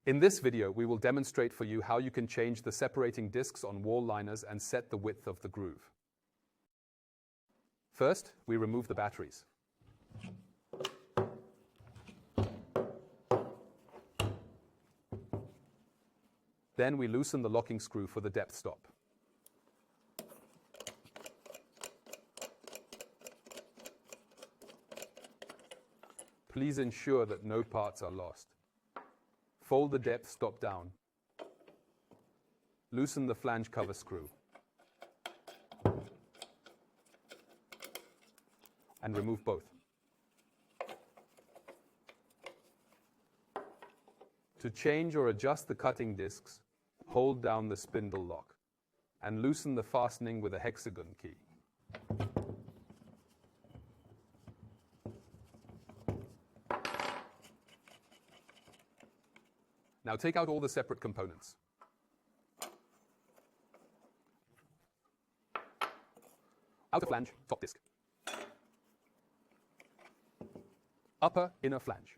In this video, we will demonstrate for you how you can change the separating discs on wall liners and set the width of the groove. First, we remove the batteries. Then we loosen the locking screw for the depth stop. Please ensure that no parts are lost. Fold the depth stop down. Loosen the flange cover screw. And remove both. To change or adjust the cutting discs, hold down the spindle lock and loosen the fastening with a hexagon key. Now take out all the separate components. Outer flange, top disc. Upper, inner flange.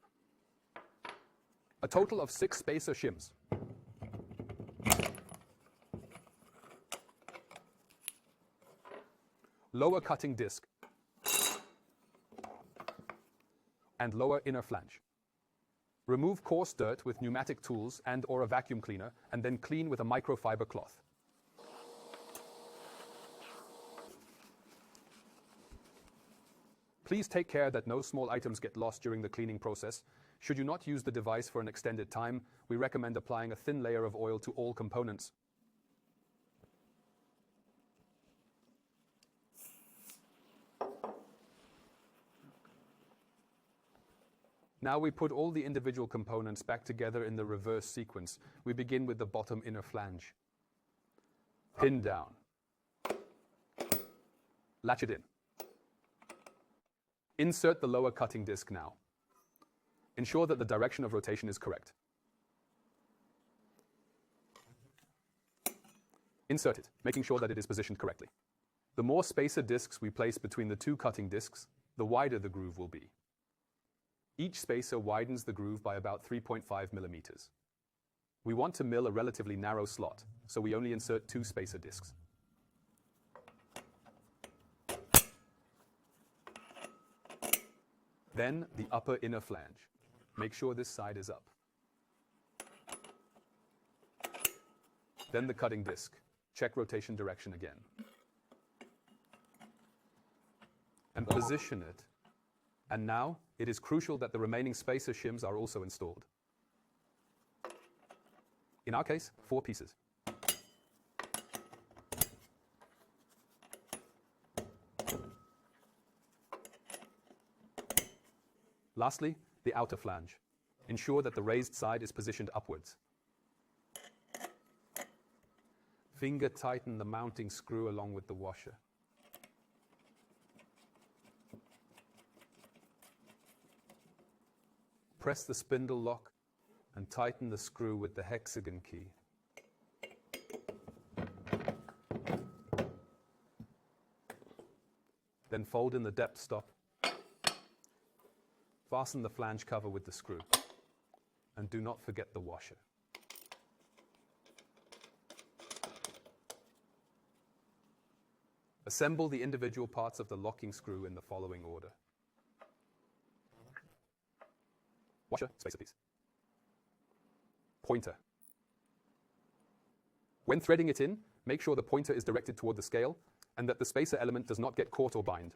A total of 6 spacer shims. Lower cutting disc. And lower inner flange. Remove coarse dirt with pneumatic tools and/or a vacuum cleaner, and then clean with a microfiber cloth. Please take care that no small items get lost during the cleaning process. Should you not use the device for an extended time, we recommend applying a thin layer of oil to all components. Now we put all the individual components back together in the reverse sequence. We begin with the bottom inner flange. Pin down. Latch it in. Insert the lower cutting disc now. Ensure that the direction of rotation is correct. Insert it, making sure that it is positioned correctly. The more spacer discs we place between the 2 cutting discs, the wider the groove will be. Each spacer widens the groove by about 3.5 millimeters. We want to mill a relatively narrow slot, so we only insert 2 spacer discs. Then the upper inner flange. Make sure this side is up. Then the cutting disc. Check rotation direction again. And position it. And now, it is crucial that the remaining spacer shims are also installed. In our case, 4 pieces. Lastly, the outer flange. Ensure that the raised side is positioned upwards. Finger tighten the mounting screw along with the washer. Press the spindle lock and tighten the screw with the hexagon key. Then fold in the depth stop. Fasten the flange cover with the screw. And do not forget the washer. Assemble the individual parts of the locking screw in the following order. Washer, spacer piece. Pointer. When threading it in, make sure the pointer is directed toward the scale and that the spacer element does not get caught or bind.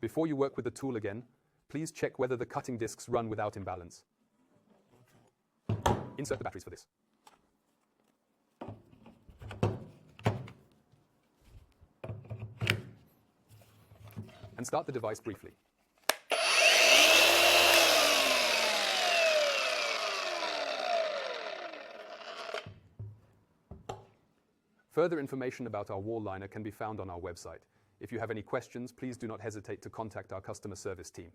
Before you work with the tool again, please check whether the cutting discs run without imbalance. Insert the batteries for this. And start the device briefly. Further information about our wall liner can be found on our website. If you have any questions, please do not hesitate to contact our customer service team.